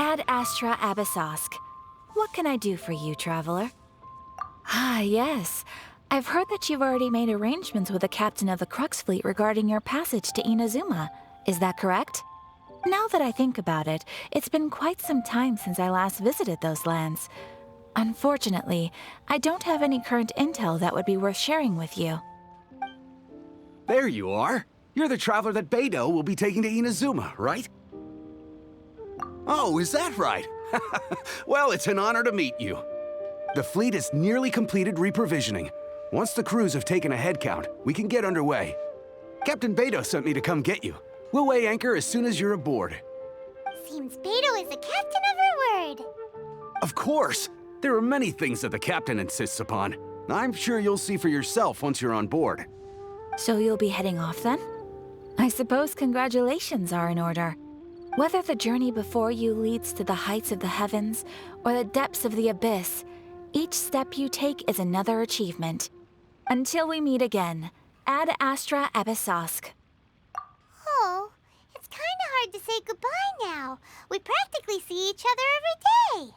Ad Astra Abyssosk. What can I do for you, traveler? Ah, yes. I've heard that you've already made arrangements with the captain of the Crux fleet regarding your passage to Inazuma. Is that correct? Now that I think about it, it's been quite some time since I last visited those lands. Unfortunately, I don't have any current intel that would be worth sharing with you. There you are. You're the traveler that Beidou will be taking to Inazuma, right? Oh, is that right? Well, it's an honor to meet you. The fleet has nearly completed reprovisioning. Once the crews have taken a head count, we can get underway. Captain Beidou sent me to come get you. We'll weigh anchor as soon as you're aboard. Seems Beidou is the captain of her word. Of course! There are many things that the captain insists upon. I'm sure you'll see for yourself once you're on board. So you'll be heading off then? I suppose congratulations are in order. Whether the journey before you leads to the heights of the heavens or the depths of the abyss, each step you take is another achievement. Until we meet again, Ad Astra Abyssosk. Oh, it's kind of hard to say goodbye now. We practically see each other every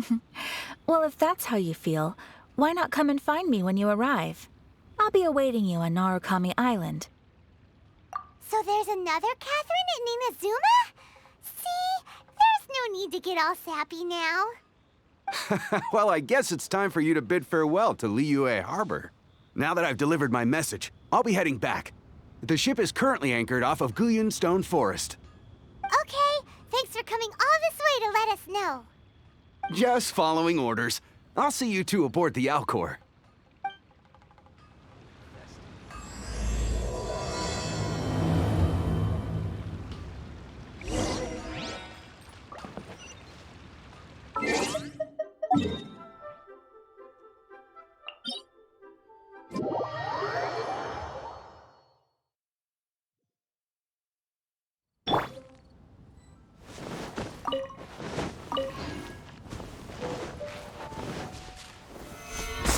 day. Well, if that's how you feel, why not come and find me when you arrive? I'll be awaiting you on Narukami Island. So there's another Catherine in Inazuma? See, there's no need to get all sappy now. Well, I guess it's time for you to bid farewell to Liyue Harbor. Now that I've delivered my message, I'll be heading back. The ship is currently anchored off of Guyun Stone Forest. Okay, thanks for coming all this way to let us know. Just following orders. I'll see you two aboard the Alcor.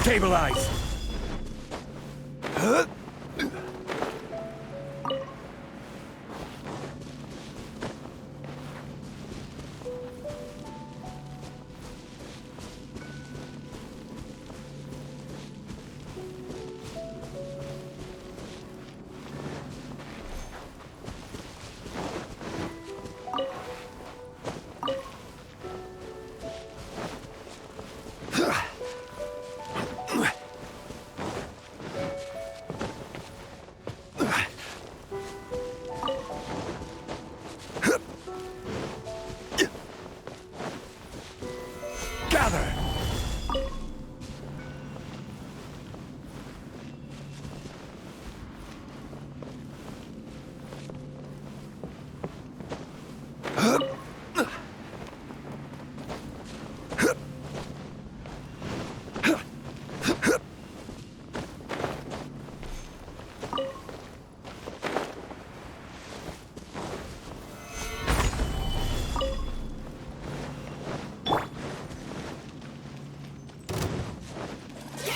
Stabilize! Huh?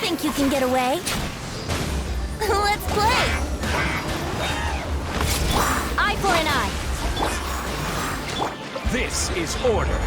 Think you can get away? Let's play! Eye for an eye! This is order.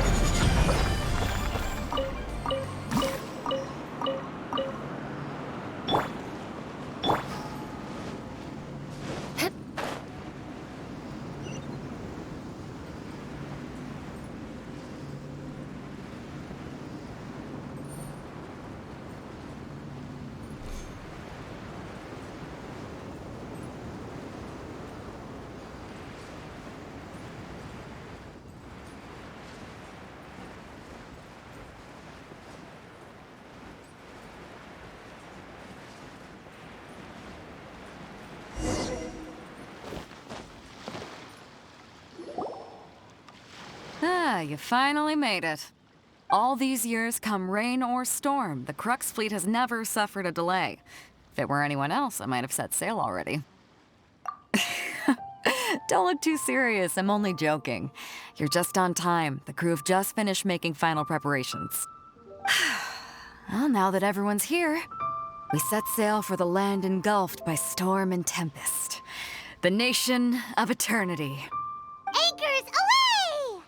Ah, you finally made it. All these years, come rain or storm, the Crux fleet has never suffered a delay. If it were anyone else, I might have set sail already. Don't look too serious, I'm only joking. You're just on time. The crew have just finished making final preparations. Well, now that everyone's here, we set sail for the land engulfed by storm and tempest. The nation of eternity. Anchors away!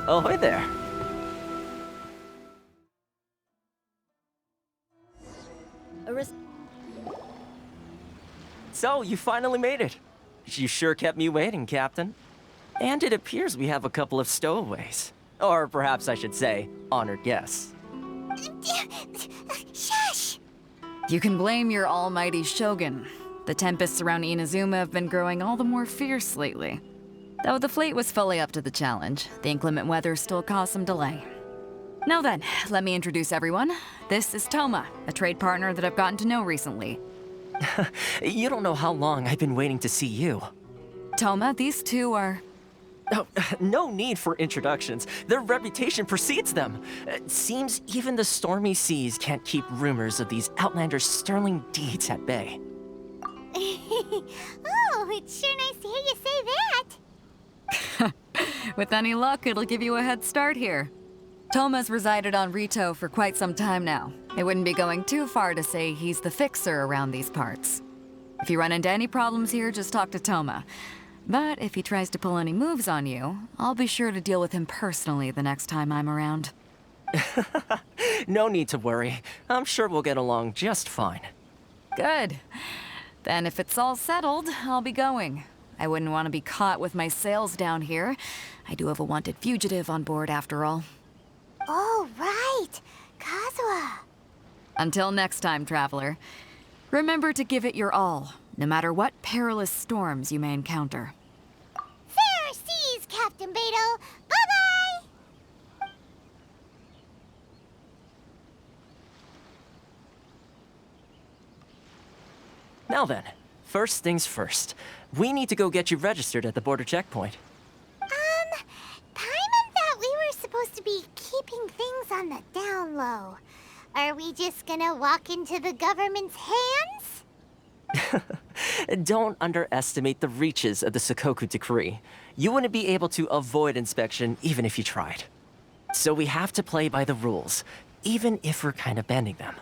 Oh, hi there. So, you finally made it. You sure kept me waiting, Captain. And it appears we have a couple of stowaways. Or perhaps I should say, honored guests. Shush! You can blame your almighty Shogun. The tempests around Inazuma have been growing all the more fierce lately. Though the fleet was fully up to the challenge, the inclement weather still caused some delay. Now then, let me introduce everyone. This is Toma, a trade partner that I've gotten to know recently. You don't know how long I've been waiting to see you. Toma, these two are... Oh, no need for introductions. Their reputation precedes them. It seems even the stormy seas can't keep rumors of these outlanders' sterling deeds at bay. Oh, it's sure nice to hear you say that. With any luck, it'll give you a head start here. Toma's resided on Rito for quite some time now. It wouldn't be going too far to say he's the fixer around these parts. If you run into any problems here, just talk to Toma. But if he tries to pull any moves on you, I'll be sure to deal with him personally the next time I'm around. No need to worry. I'm sure we'll get along just fine. Good. Then if it's all settled, I'll be going. I wouldn't want to be caught with my sails down here. I do have a wanted fugitive on board after all. Oh, right. Kazuha. Until next time, traveler. Remember to give it your all, no matter what perilous storms you may encounter. Fair seas, Captain Beto. Bye-bye! Now then, first things first. We need to go get you registered at the border checkpoint. Paimon thought we were supposed to be keeping things on the down low. Are we just gonna walk into the government's hands? Don't underestimate the reaches of the Sakoku Decree. You wouldn't be able to avoid inspection even if you tried. So we have to play by the rules, even if we're kind of bending them.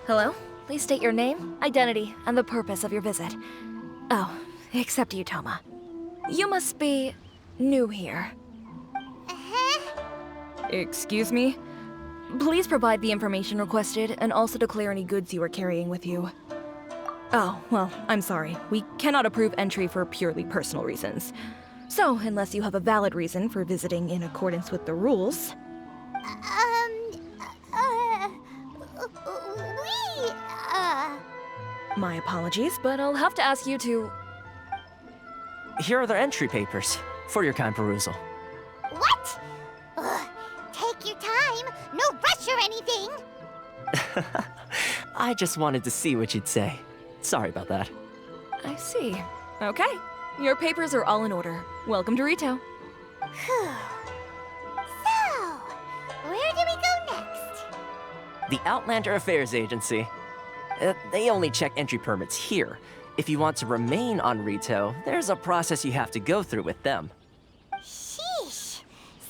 Hello? Please state your name, identity, and the purpose of your visit. Oh, except you, Toma. You must be new here. Excuse me? Please provide the information requested and also declare any goods you are carrying with you. Oh, well, I'm sorry. We cannot approve entry for purely personal reasons. So, unless you have a valid reason for visiting in accordance with the rules... My apologies, but I'll have to ask you to... Here are their entry papers for your kind perusal. What? Ugh, take your time. No rush or anything. I just wanted to see what you'd say. Sorry about that. I see. Okay. Your papers are all in order. Welcome to Rito. Whew. So, where do we go next? The Outlander Affairs Agency. They only check entry permits here. If you want to remain on Rito, there's a process you have to go through with them. Sheesh.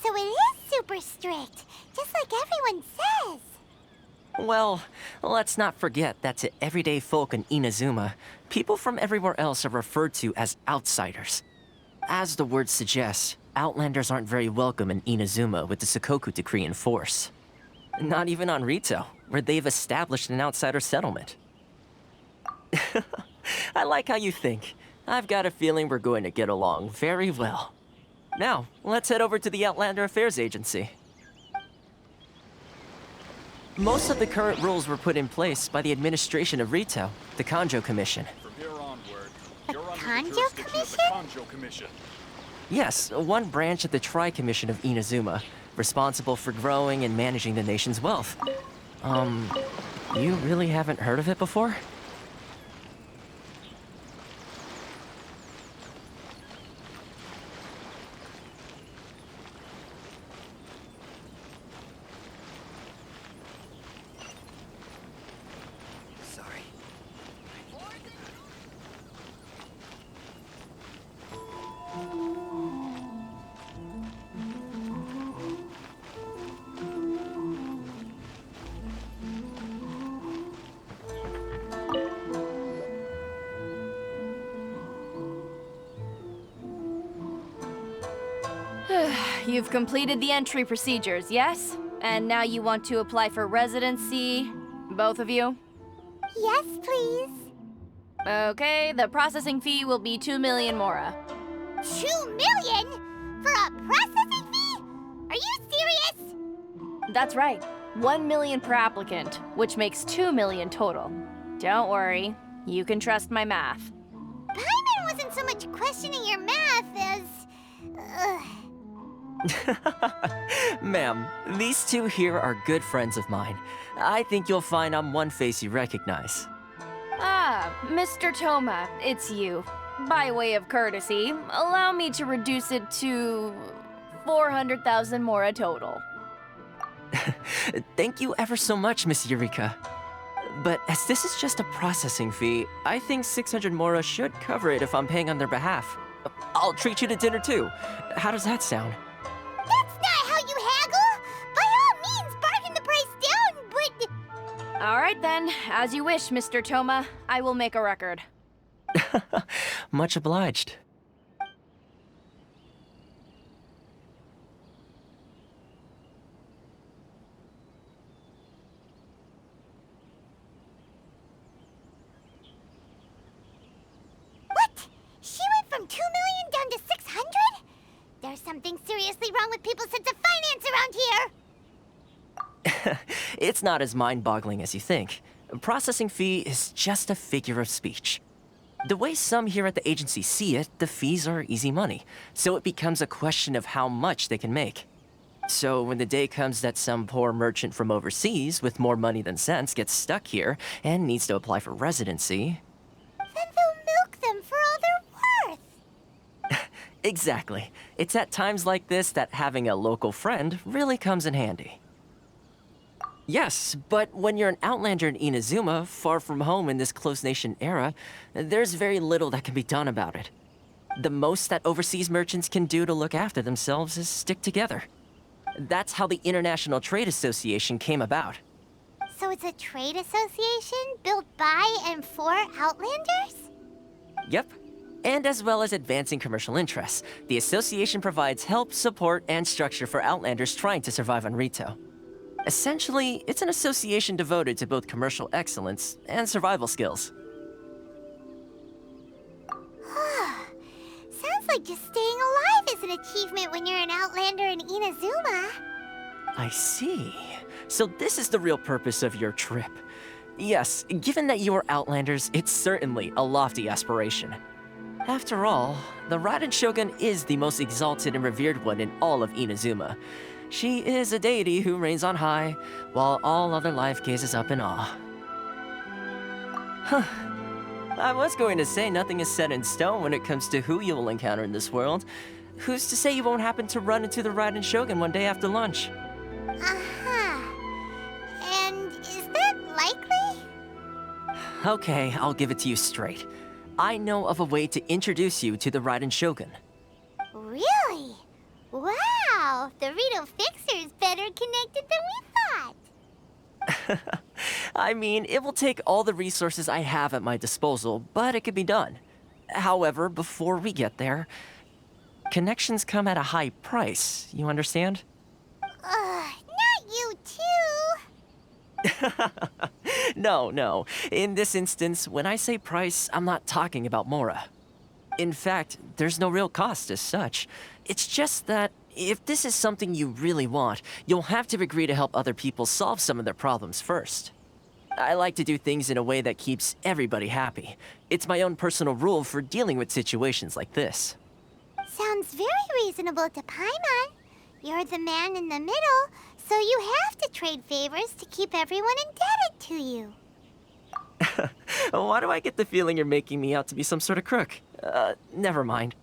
So it is super strict, just like everyone says. Well, let's not forget that to everyday folk in Inazuma, people from everywhere else are referred to as outsiders. As the word suggests, Outlanders aren't very welcome in Inazuma with the Sakoku Decree in force. Not even on Rito, where they've established an outsider settlement. I like how you think. I've got a feeling we're going to get along very well. Now, let's head over to the Outlander Affairs Agency. Most of the current rules were put in place by the administration of Rito, the Kanjo Commission. From here onward, The you're under Kanjo the jurisdiction of Commission? the Kanjo Commission. Yes, one branch of the Tri-Commission of Inazuma, responsible for growing and managing the nation's wealth. You really haven't heard of it before? You've completed the entry procedures, yes? And now you want to apply for residency? Both of you? Yes, please. Okay, the processing fee will be 2 million mora. 2 million? For a processing fee? Are you serious? That's right. 1 million per applicant, which makes 2 million total. Don't worry, you can trust my math. Paimon wasn't so much questioning your math as... Ma'am, these two here are good friends of mine. I think you'll find I'm one face you recognize. Ah, Mr. Toma, it's you. By way of courtesy, allow me to reduce it to 400,000 mora total. Thank you ever so much, Miss Eureka. But as this is just a processing fee, I think 600 mora should cover it if I'm paying on their behalf. I'll treat you to dinner too. How does that sound? That's not how you haggle! By all means, bargain the price down, but... All right then, as you wish, Mr. Toma. I will make a record. Much obliged. What? She went from 2 million down to 600? There's something seriously wrong with people's sense of finance around here! It's not as mind-boggling as you think. A processing fee is just a figure of speech. The way some here at the agency see it, the fees are easy money, so it becomes a question of how much they can make. So when the day comes that some poor merchant from overseas with more money than sense gets stuck here and needs to apply for residency... Then they'll milk them for all they're worth! Exactly. It's at times like this that having a local friend really comes in handy. Yes, but when you're an outlander in Inazuma, far from home in this close nation era, there's very little that can be done about it. The most that overseas merchants can do to look after themselves is stick together. That's how the International Trade Association came about. So it's a trade association built by and for Outlanders? Yep. And as well as advancing commercial interests, the association provides help, support, and structure for Outlanders trying to survive on Rito. Essentially, it's an association devoted to both commercial excellence and survival skills. Sounds like just staying alive is an achievement when you're an Outlander in Inazuma. I see. So this is the real purpose of your trip. Yes, given that you are Outlanders, it's certainly a lofty aspiration. After all, the Raiden Shogun is the most exalted and revered one in all of Inazuma. She is a deity who reigns on high, while all other life gazes up in awe. Huh. I was going to say nothing is set in stone when it comes to who you will encounter in this world. Who's to say you won't happen to run into the Raiden Shogun one day after lunch? Uh-huh. And is that likely? Okay, I'll give it to you straight. I know of a way to introduce you to the Raiden Shogun. Really? Wow! The Rito Fixer's better connected than we thought. I mean, it will take all the resources I have at my disposal, but it could be done. However, before we get there, connections come at a high price, you understand? Not you too. No. In this instance, when I say price, I'm not talking about Mora. In fact, there's no real cost as such. It's just that if this is something you really want, you'll have to agree to help other people solve some of their problems first. I like to do things in a way that keeps everybody happy. It's my own personal rule for dealing with situations like this. Sounds very reasonable to Paimon. You're the man in the middle, so you have to trade favors to keep everyone indebted to you. Why do I get the feeling you're making me out to be some sort of crook? Never mind.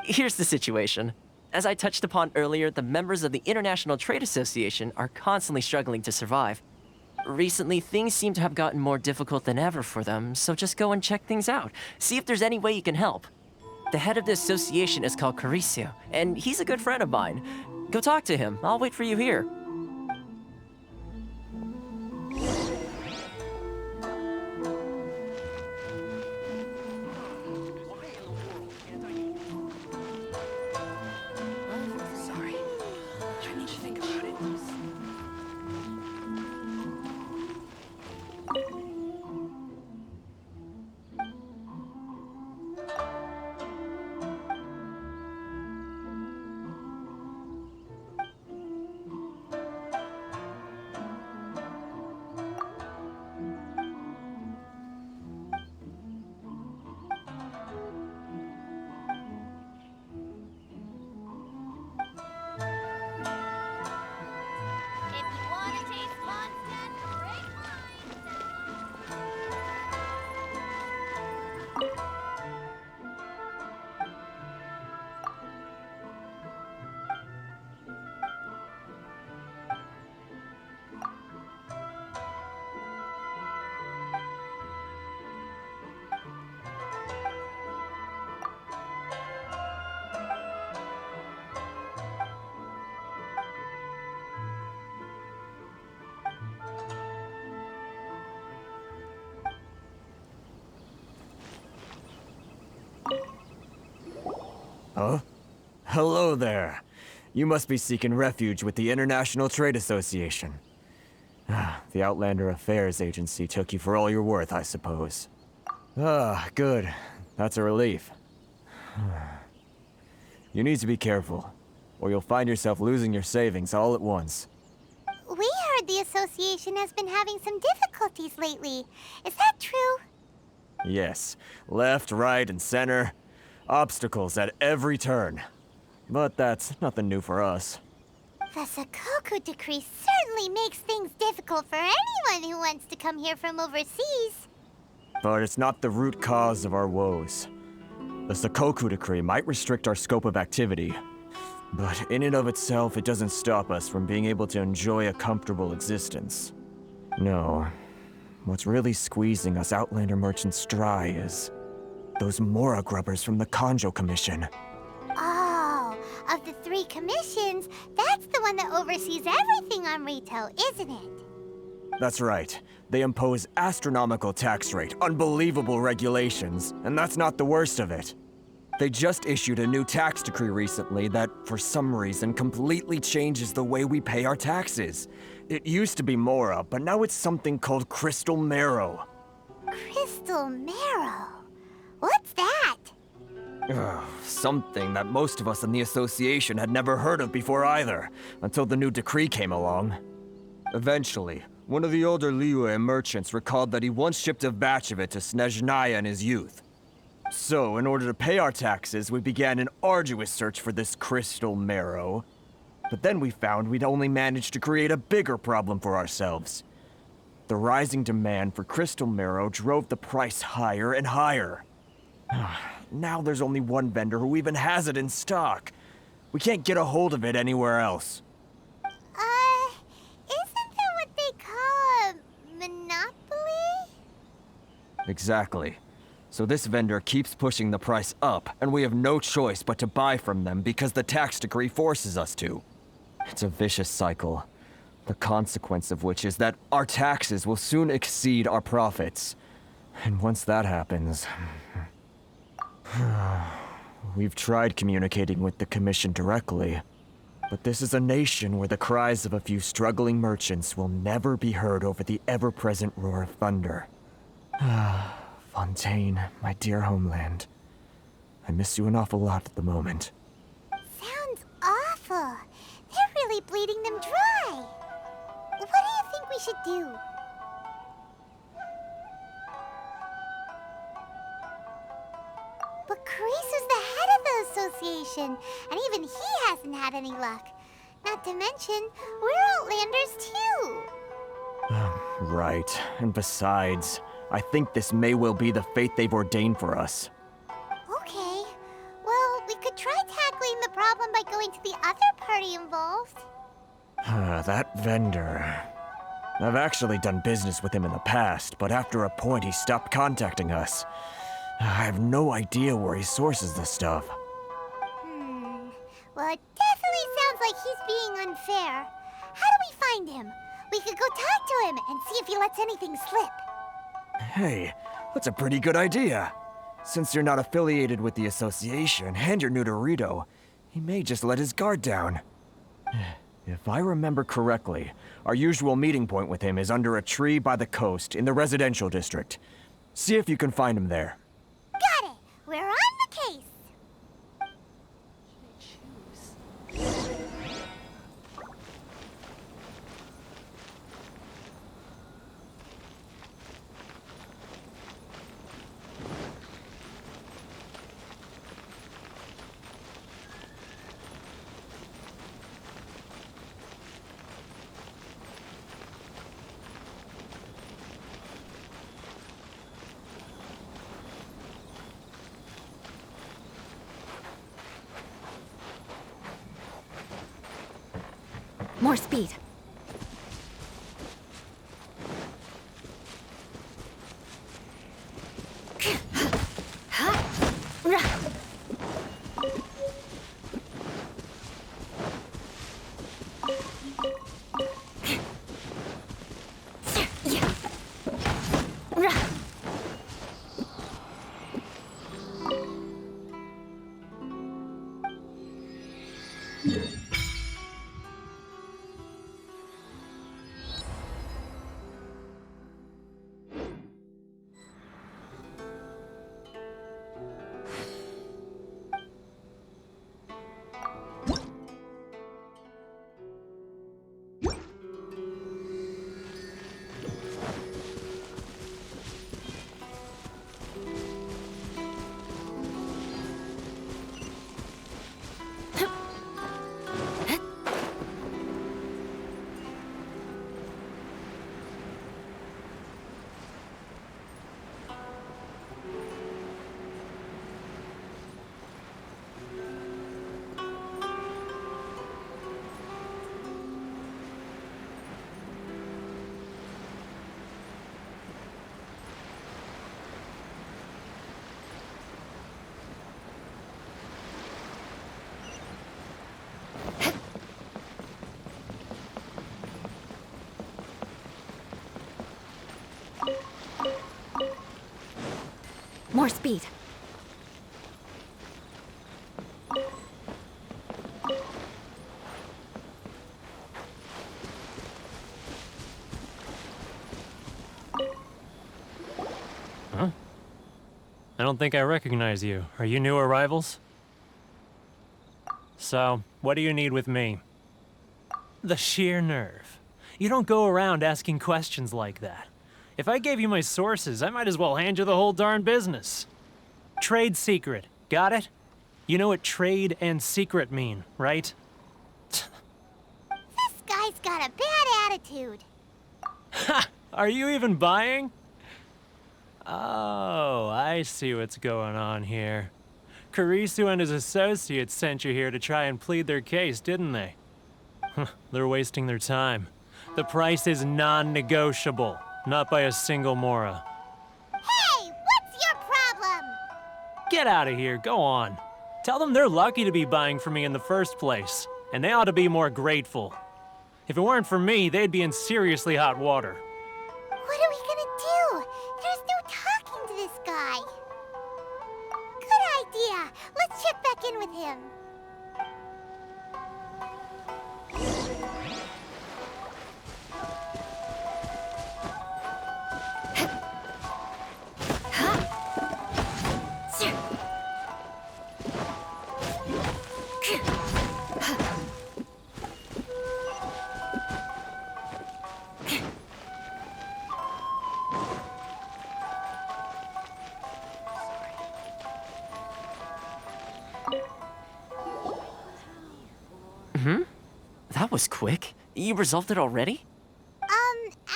Here's the situation. As I touched upon earlier, the members of the International Trade Association are constantly struggling to survive. Recently, things seem to have gotten more difficult than ever for them, so just go and check things out. See if there's any way you can help. The head of the association is called Caricio, and he's a good friend of mine. Go talk to him. I'll wait for you here. If you want to taste Mondstadt, great minds. Huh? Hello there. You must be seeking refuge with the International Trade Association. The Outlander Affairs Agency took you for all you're worth, I suppose. Good. That's a relief. You need to be careful, or you'll find yourself losing your savings all at once. We heard the association has been having some difficulties lately. Is that true? Yes. Left, right, and center. Obstacles at every turn. But that's nothing new for us. The Sakoku decree certainly makes things difficult for anyone who wants to come here from overseas. But it's not the root cause of our woes. The Sakoku decree might restrict our scope of activity, but in and of itself, it doesn't stop us from being able to enjoy a comfortable existence. No. What's really squeezing us Outlander merchants dry is those Mora grubbers from the Kanjo Commission. Oh, of the 3 commissions, that's the one that oversees everything on Rito, isn't it? That's right. They impose astronomical tax rate, unbelievable regulations, and that's not the worst of it. They just issued a new tax decree recently that, for some reason, completely changes the way we pay our taxes. It used to be Mora, but now it's something called Crystal Marrow. Crystal marrow? What's that? Something that most of us in the association had never heard of before either, until the new decree came along. Eventually, one of the older Liyue merchants recalled that he once shipped a batch of it to Snezhnaya in his youth. So, in order to pay our taxes, we began an arduous search for this crystal marrow. But then we found we'd only managed to create a bigger problem for ourselves. The rising demand for crystal marrow drove the price higher and higher. Now there's only one vendor who even has it in stock. We can't get a hold of it anywhere else. Isn't that what they call a monopoly? Exactly. So this vendor keeps pushing the price up, and we have no choice but to buy from them because the tax decree forces us to. It's a vicious cycle, the consequence of which is that our taxes will soon exceed our profits. And once that happens... We've tried communicating with the Commission directly, but this is a nation where the cries of a few struggling merchants will never be heard over the ever-present roar of thunder. Fontaine, my dear homeland. I miss you an awful lot at the moment. Sounds awful. They're really bleeding them dry. What do you think we should do? But Carice is the head of the association, and even he hasn't had any luck. Not to mention, we're Outlanders too. Right, and besides, I think this may well be the fate they've ordained for us. Okay. Well, we could try tackling the problem by going to the other party involved. That vendor... I've actually done business with him in the past, but after a point he stopped contacting us. I have no idea where he sources this stuff. Well, it definitely sounds like he's being unfair. How do we find him? We could go talk to him and see if he lets anything slip. Hey, that's a pretty good idea. Since you're not affiliated with the association and you're new to Rito, he may just let his guard down. If I remember correctly, our usual meeting point with him is under a tree by the coast in the residential district. See if you can find him there. Got it! We're on the case! More speed. More speed. Huh? I don't think I recognize you. Are you new arrivals? So, what do you need with me? The sheer nerve. You don't go around asking questions like that. If I gave you my sources, I might as well hand you the whole darn business. Trade secret, got it? You know what trade and secret mean, right? This guy's got a bad attitude. Ha! Are you even buying? Oh, I see what's going on here. Karisu and his associates sent you here to try and plead their case, didn't they? They're wasting their time. The price is non-negotiable, not by a single Mora. Hey, what's your problem? Get out of here, go on. Tell them they're lucky to be buying from me in the first place, and they ought to be more grateful. If it weren't for me, they'd be in seriously hot water. What are we gonna do? There's no talking to this guy. Good idea. Let's check back in with him. That was quick. You resolved it already?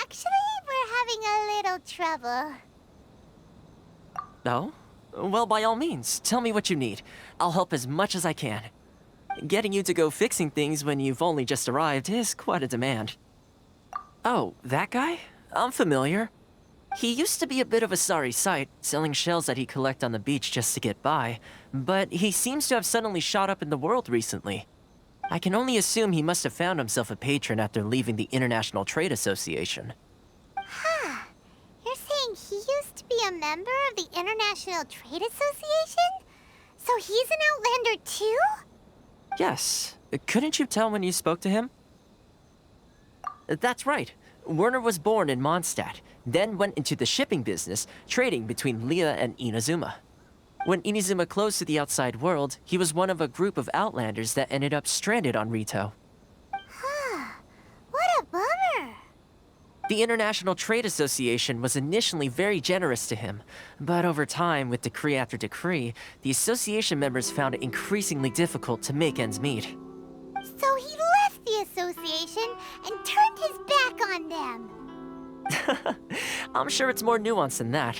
Actually, we're having a little trouble. No? Well, by all means, tell me what you need. I'll help as much as I can. Getting you to go fixing things when you've only just arrived is quite a demand. Oh, that guy? I'm familiar. He used to be a bit of a sorry sight, selling shells that he collect on the beach just to get by, but he seems to have suddenly shot up in the world recently. I can only assume he must have found himself a patron after leaving the International Trade Association. Huh. You're saying he used to be a member of the International Trade Association? So he's an Outlander too? Yes. Couldn't you tell when you spoke to him? That's right. Werner was born in Mondstadt, then went into the shipping business, trading between Leah and Inazuma. When Inazuma closed to the outside world, he was one of a group of Outlanders that ended up stranded on Rito. Huh. What a bummer. The International Trade Association was initially very generous to him, but over time, with decree after decree, the association members found it increasingly difficult to make ends meet. So he left the association and turned his back on them. I'm sure it's more nuanced than that.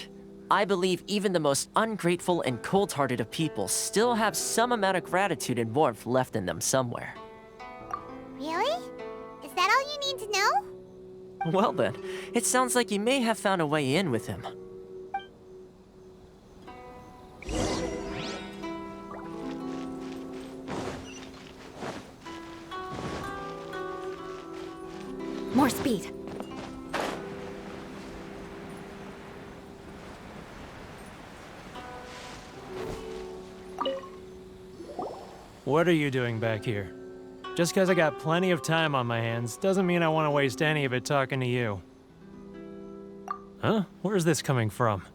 I believe even the most ungrateful and cold-hearted of people still have some amount of gratitude and warmth left in them somewhere. Really? Is that all you need to know? Well then, it sounds like you may have found a way in with him. More speed. What are you doing back here? Just because I got plenty of time on my hands doesn't mean I want to waste any of it talking to you. Huh? Where's this coming from?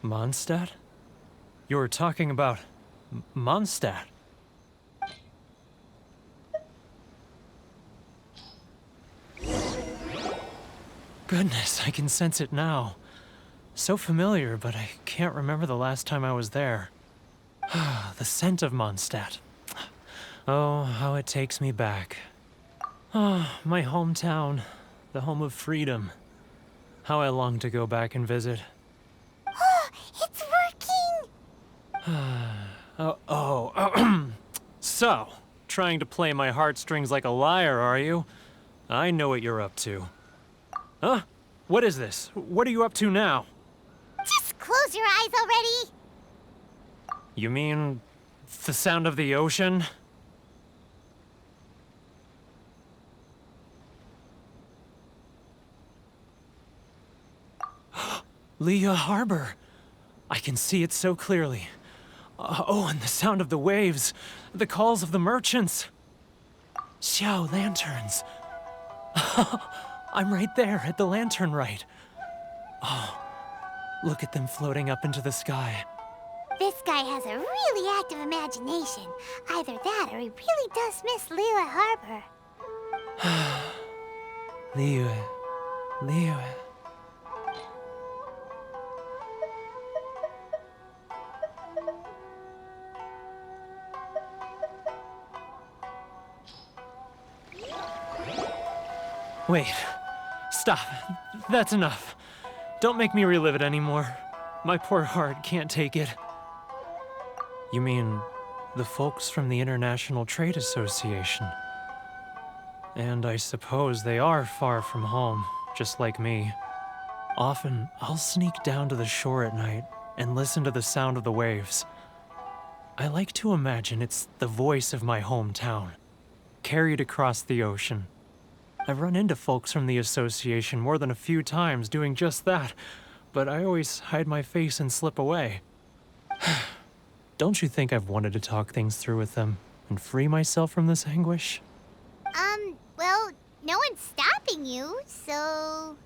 Mondstadt? You were talking about Mondstadt. Goodness, I can sense it now. So familiar, but I can't remember the last time I was there. The scent of Mondstadt. Oh, how it takes me back. Oh, my hometown, the home of freedom. How I long to go back and visit. Oh, it's working! So, trying to play my heartstrings like a liar, are you? I know what you're up to. Huh? What is this? What are you up to now? Just close your eyes already! You mean the sound of the ocean? Leah Harbor. I can see it so clearly. Oh, and the sound of the waves. The calls of the merchants. Xiao lanterns. I'm right there at the lantern right. Oh, look at them floating up into the sky. This guy has a really active imagination. Either that or he really does miss Liyue Harbor. Liyue. Wait. Stop. That's enough. Don't make me relive it anymore. My poor heart can't take it. You mean the folks from the International Trade Association? And I suppose they are far from home, just like me. Often, I'll sneak down to the shore at night and listen to the sound of the waves. I like to imagine it's the voice of my hometown, carried across the ocean. I've run into folks from the association more than a few times doing just that, but I always hide my face and slip away. Don't you think I've wanted to talk things through with them and free myself from this anguish? Well, no one's stopping you, so...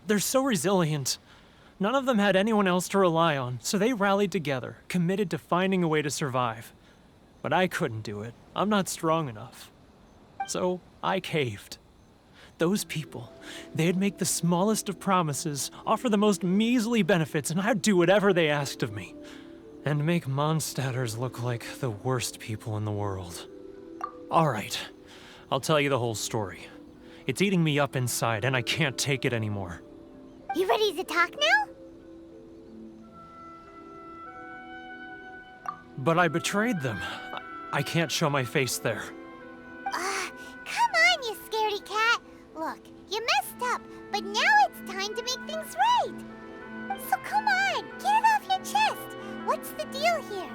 They're so resilient. None of them had anyone else to rely on, so they rallied together, committed to finding a way to survive. But I couldn't do it. I'm not strong enough. So I caved. Those people, they'd make the smallest of promises, offer the most measly benefits, and I'd do whatever they asked of me. And make Mondstadters look like the worst people in the world. All right, I'll tell you the whole story. It's eating me up inside, and I can't take it anymore. You ready to talk now? But I betrayed them. I can't show my face there. Come on, you scaredy cat. Look, you messed up, but now it's time to make things right. So come on, get it off your chest. What's the deal here?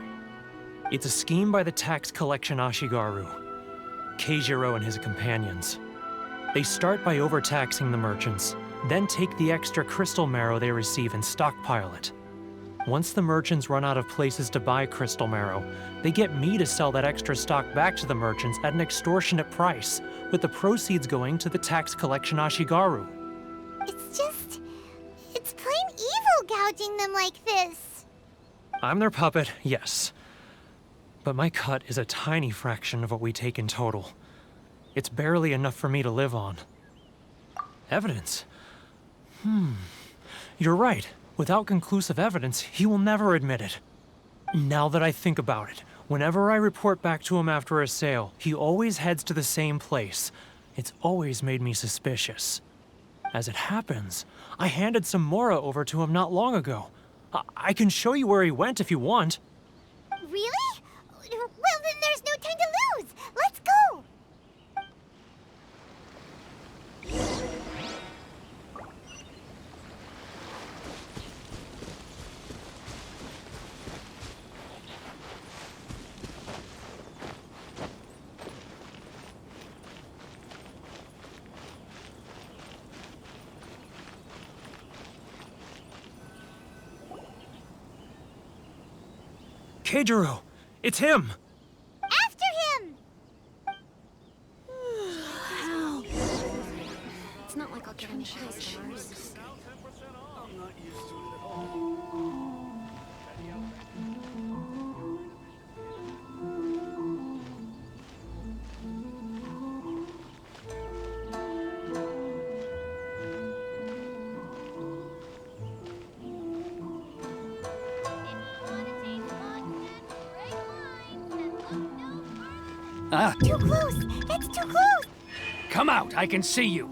It's a scheme by the tax collection Ashigaru, Keijiro and his companions. They start by overtaxing the merchants, then take the extra crystal marrow they receive and stockpile it. Once the merchants run out of places to buy crystal marrow, they get me to sell that extra stock back to the merchants at an extortionate price, with the proceeds going to the tax collection Ashigaru. It's plain evil gouging them like this. I'm their puppet, yes. But my cut is a tiny fraction of what we take in total. It's barely enough for me to live on. Evidence? You're right. Without conclusive evidence, he will never admit it. Now that I think about it, whenever I report back to him after a sale, he always heads to the same place. It's always made me suspicious. As it happens, I handed some Mora over to him not long ago. I can show you where he went if you want. Really? Well, then there's no time to lose. Let's go. Keijiro! It's him! After him! It's not like I'll get any customers. Too close! That's too close! Come out, I can see you.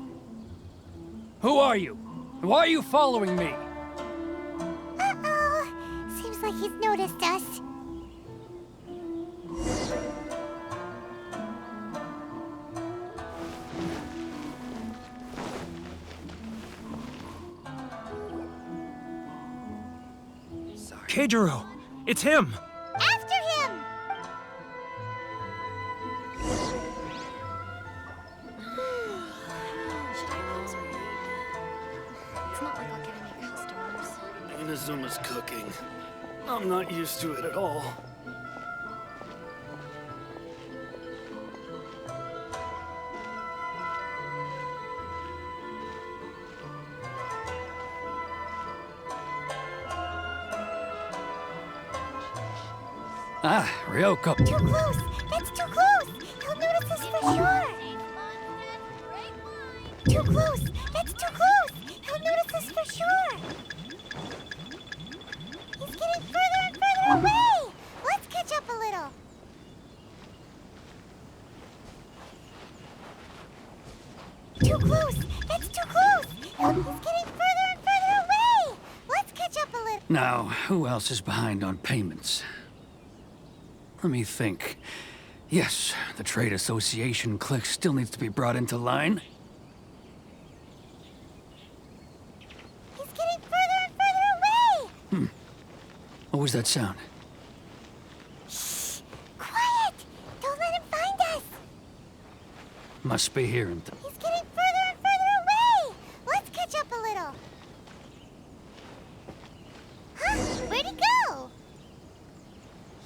Who are you? Why are you following me? Uh-oh. Seems like he's noticed us. Keijiro! It's him! After him! Should I close or wait? It's not like I'll get Inazuma's cooking. I'm not used to it at all. Ah, Ryoko. Too close! That's too close! He'll notice us for sure! Too close! That's too close! He'll notice us for sure! He's getting further and further away! Let's catch up a little! Too close! That's too close! He's getting further and further away! Let's catch up a little! Now, who else is behind on payments? Let me think. Yes, the Trade Association clique still needs to be brought into line. He's getting further and further away! What was that sound? Shh! Quiet! Don't let him find us! Must be hearing th- He's getting further and further away! Let's catch up a little! Huh? Where'd he go?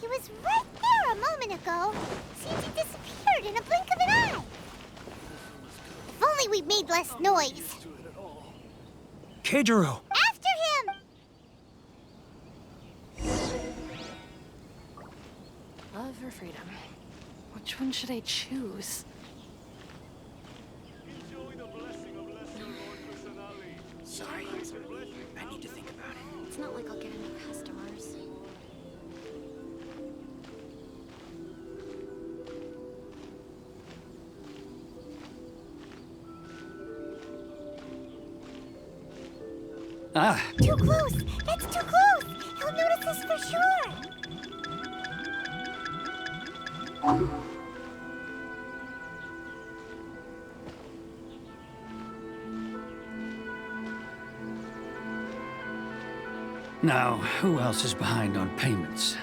He was right there a moment ago. Seems he disappeared in a blink of an eye. If only we'd made less noise. Keijiro! After him! Love or freedom? Which one should I choose? Sorry. I need to think about it. It's not like I'll get any customers. Ah, Too close! That's too close! He'll notice us for sure! now, who else is behind on payments?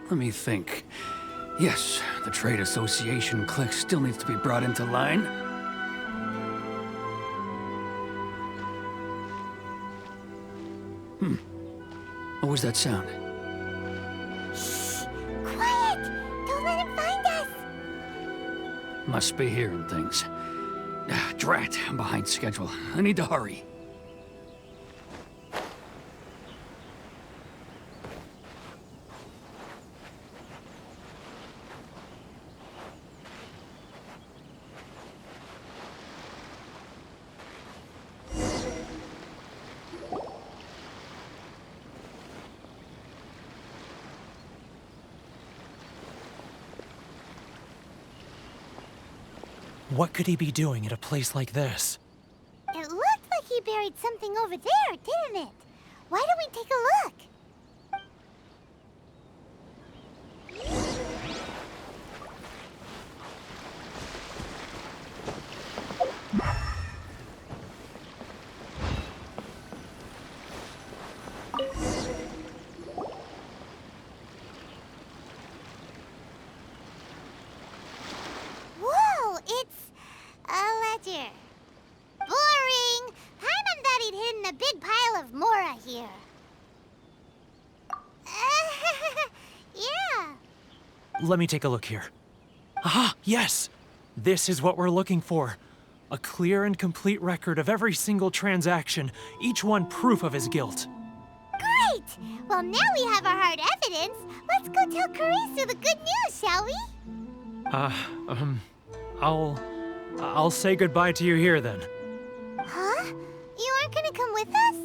Let me think. Yes, the Trade Association clique still needs to be brought into line. What was that sound? Shh! Quiet! Don't let him find us! Must be hearing things. Ah, drat, I'm behind schedule. I need to hurry. What could he be doing at a place like this? It looked like he buried something over there, didn't it? Why don't we take a look? Whoa, it's a ledger. Boring! Paimon thought he'd hidden a big pile of Mora here. Yeah. Let me take a look here. Aha! Yes! This is what we're looking for. A clear and complete record of every single transaction, each one proof of his guilt. Great! Well, now we have our hard evidence. Let's go tell Karisu the good news, shall we? I'll say goodbye to you here then. Huh? You aren't gonna come with us?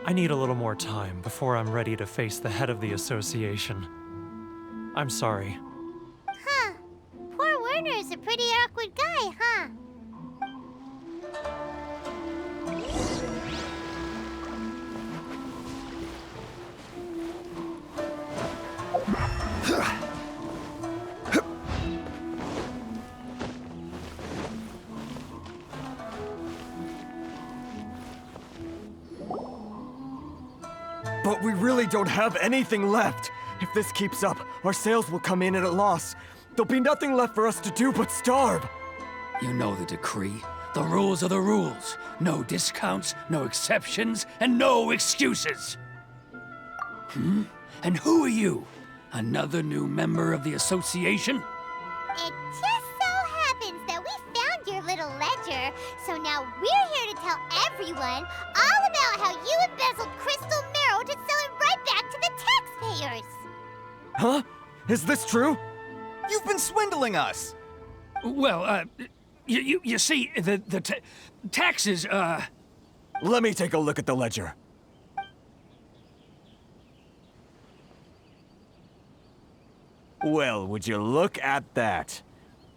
I need a little more time before I'm ready to face the head of the association. I'm sorry. Huh. Poor Werner's a pretty awkward guy, huh? But we really don't have anything left. If this keeps up, our sales will come in at a loss. There'll be nothing left for us to do but starve. You know the decree. The rules are the rules. No discounts, no exceptions, and no excuses. And who are you? Another new member of the association? It just so happens that we found your little ledger, so now we're here to tell everyone all about how you embezzled crystal marrow to sell it right back to the taxpayers. Huh? Is this true? You've been swindling us! Well, you see, the taxes, Let me take a look at the ledger. Well, would you look at that?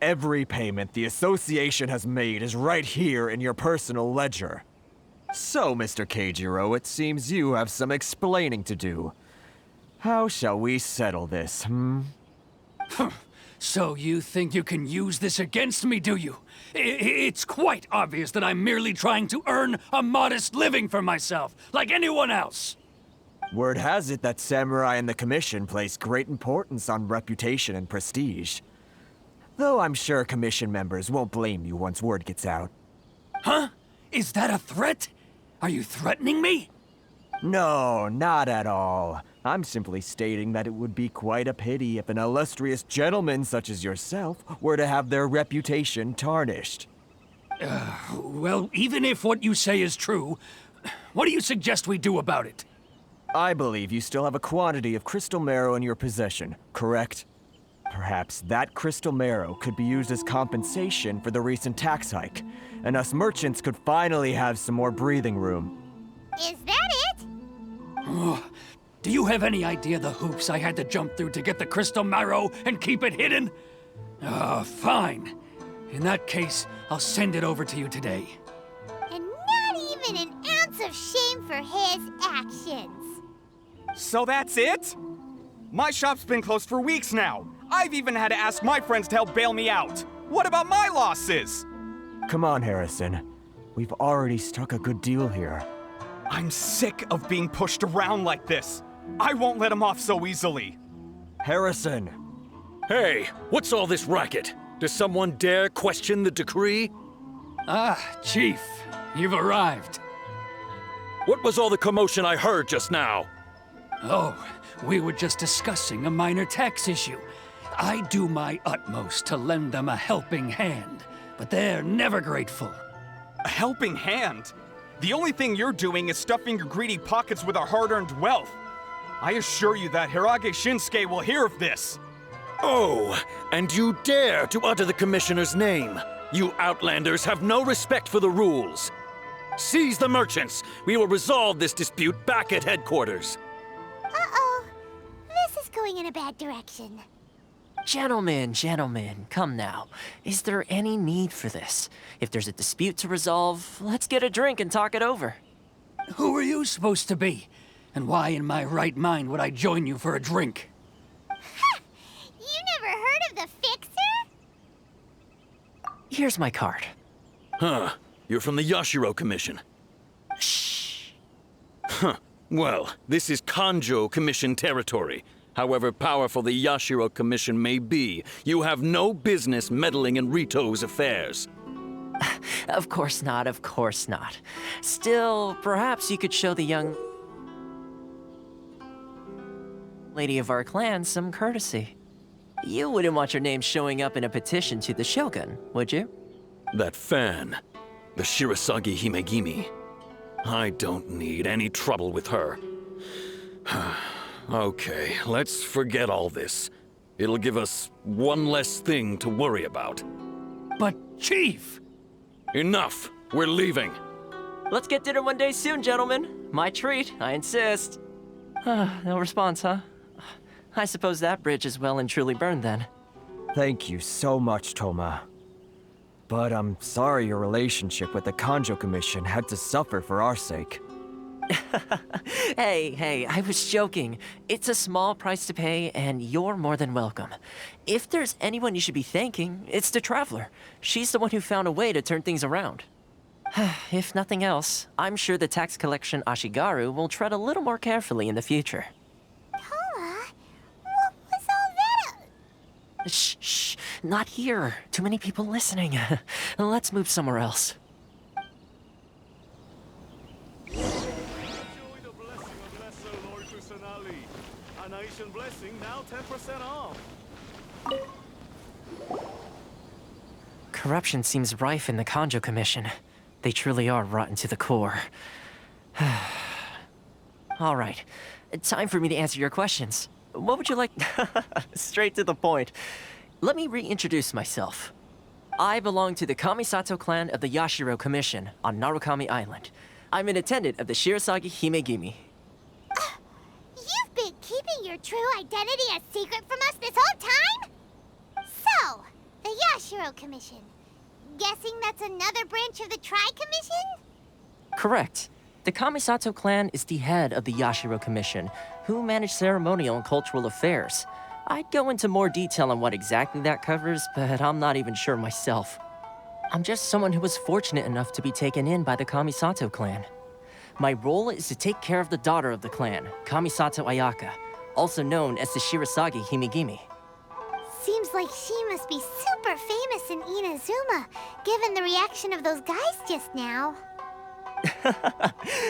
Every payment the association has made is right here in your personal ledger. So, Mr. Keijiro, it seems you have some explaining to do. How shall we settle this, So you think you can use this against me, do you? It's quite obvious that I'm merely trying to earn a modest living for myself, like anyone else. Word has it that Samurai and the Commission place great importance on reputation and prestige. Though I'm sure Commission members won't blame you once word gets out. Huh? Is that a threat? Are you threatening me? No, not at all. I'm simply stating that it would be quite a pity if an illustrious gentleman such as yourself were to have their reputation tarnished. Well, even if what you say is true, what do you suggest we do about it? I believe you still have a quantity of crystal marrow in your possession, correct? Perhaps that crystal marrow could be used as compensation for the recent tax hike, and us merchants could finally have some more breathing room. Is that it? Do you have any idea the hoops I had to jump through to get the crystal marrow and keep it hidden? Fine. In that case, I'll send it over to you today. And not even an ounce of shame for his actions. So that's it? My shop's been closed for weeks now. I've even had to ask my friends to help bail me out. What about my losses? Come on, Harrison. We've already struck a good deal here. I'm sick of being pushed around like this. I won't let him off so easily. Harrison! Hey, what's all this racket? Does someone dare question the decree? Chief, you've arrived. What was all the commotion I heard just now? Oh, we were just discussing a minor tax issue. I do my utmost to lend them a helping hand, but they're never grateful. A helping hand? The only thing you're doing is stuffing your greedy pockets with our hard-earned wealth. I assure you that Hirage Shinsuke will hear of this. Oh, and you dare to utter the Commissioner's name. You Outlanders have no respect for the rules. Seize the merchants. We will resolve this dispute back at headquarters. Uh-oh. This is going in a bad direction. Gentlemen, come now. Is there any need for this? If there's a dispute to resolve, let's get a drink and talk it over. Who are you supposed to be? And why in my right mind would I join you for a drink? Ha! You never heard of the Fixer? Here's my card. Huh. You're from the Yashiro Commission. Shh. Huh. Well, this is Kanjo Commission territory. However powerful the Yashiro Commission may be, you have no business meddling in Rito's affairs. Of course not. Still, perhaps you could show the young lady of our clan some courtesy. You wouldn't want your name showing up in a petition to the Shogun, would you? That fan, the Shirasagi Himegimi. I don't need any trouble with her. Okay, let's forget all this. It'll give us one less thing to worry about. But, Chief! Enough! We're leaving. Let's get dinner one day soon, gentlemen. My treat, I insist. No response, huh? I suppose that bridge is well and truly burned then. Thank you so much, Toma. But I'm sorry your relationship with the Kanjo Commission had to suffer for our sake. Hey, I was joking. It's a small price to pay, and you're more than welcome. If there's anyone you should be thanking, it's the Traveler. She's the one who found a way to turn things around. If nothing else, I'm sure the tax collection Ashigaru will tread a little more carefully in the future. Toma, what was all that? Shh, not here. Too many people listening. Let's move somewhere else. Operation Blessing now 10% off. Corruption seems rife in the Kanjo Commission. They truly are rotten to the core. All right, time for me to answer your questions. What would you like? Straight to the point. Let me reintroduce myself. I belong to the Kamisato clan of the Yashiro Commission on Narukami Island. I'm an attendant of the Shirasagi Himegimi. You've been keeping your true identity a secret from us this whole time? So, the Yashiro Commission. Guessing that's another branch of the Tri-Commission? Correct. The Kamisato clan is the head of the Yashiro Commission, who manage ceremonial and cultural affairs. I'd go into more detail on what exactly that covers, but I'm not even sure myself. I'm just someone who was fortunate enough to be taken in by the Kamisato clan. My role is to take care of the daughter of the clan, Kamisato Ayaka, also known as the Shirasagi Himegimi. Seems like she must be super famous in Inazuma, given the reaction of those guys just now.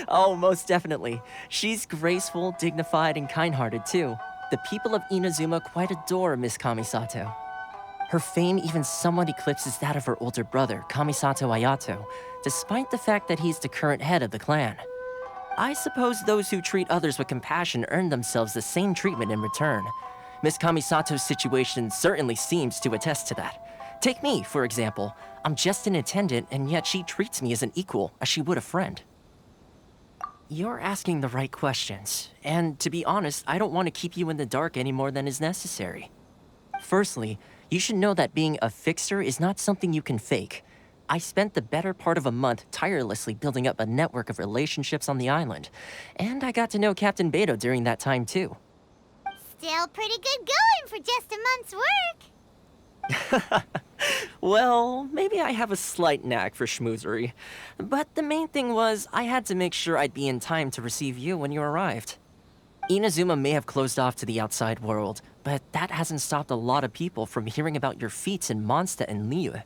Oh, most definitely. She's graceful, dignified, and kind-hearted too. The people of Inazuma quite adore Miss Kamisato. Her fame even somewhat eclipses that of her older brother, Kamisato Ayato, despite the fact that he's the current head of the clan. I suppose those who treat others with compassion earn themselves the same treatment in return. Miss Kamisato's situation certainly seems to attest to that. Take me, for example. I'm just an attendant, and yet she treats me as an equal, as she would a friend. You're asking the right questions, and to be honest, I don't want to keep you in the dark any more than is necessary. Firstly, you should know that being a fixer is not something you can fake. I spent the better part of a month tirelessly building up a network of relationships on the island, and I got to know Captain Beto during that time too. Still pretty good going for just a month's work. Well, maybe I have a slight knack for schmoozery. But the main thing was, I had to make sure I'd be in time to receive you when you arrived. Inazuma may have closed off to the outside world, but that hasn't stopped a lot of people from hearing about your feats in Mondstadt and Liyue.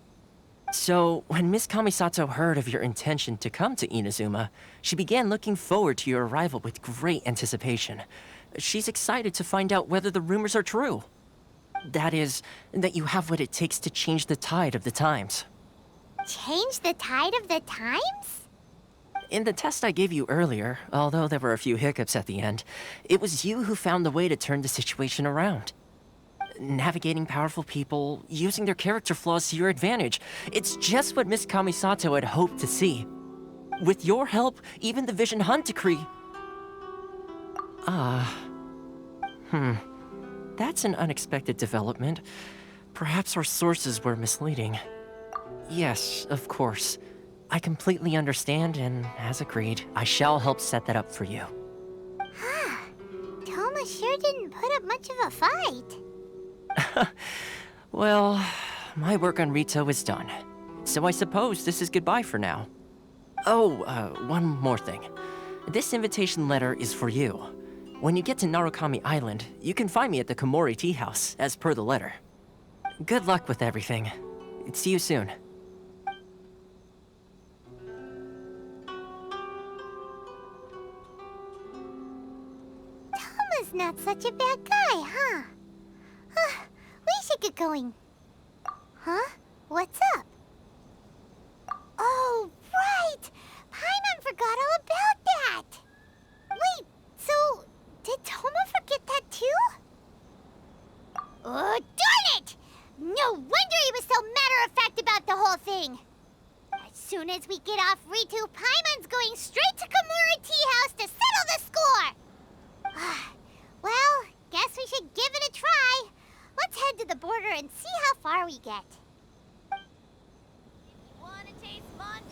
So, when Miss Kamisato heard of your intention to come to Inazuma, she began looking forward to your arrival with great anticipation. She's excited to find out whether the rumors are true. That is, that you have what it takes to change the tide of the times. Change the tide of the times? In the test I gave you earlier, although there were a few hiccups at the end, it was you who found the way to turn the situation around. Navigating powerful people, using their character flaws to your advantage. It's just what Miss Kamisato had hoped to see. With your help, even the Vision Hunt decree... That's an unexpected development. Perhaps our sources were misleading. Yes, of course. I completely understand, and as agreed, I shall help set that up for you. Toma sure didn't put up much of a fight. Well, my work on Rito is done. So I suppose this is goodbye for now. Oh, one more thing. This invitation letter is for you. When you get to Narukami Island, you can find me at the Komori Tea House, as per the letter. Good luck with everything. See you soon. Toma's not such a bad guy, huh? We should get going. Huh? What's up? Oh, right! Paimon forgot all about that! Wait, so... did Toma forget that too? Oh, darn it! No wonder he was so matter-of-fact about the whole thing! As soon as we get off Ritu, Paimon's going straight to Komori Tea House to settle the score! Well, guess we should give it a try. Let's head to the border and see how far we get. If you want to taste fun,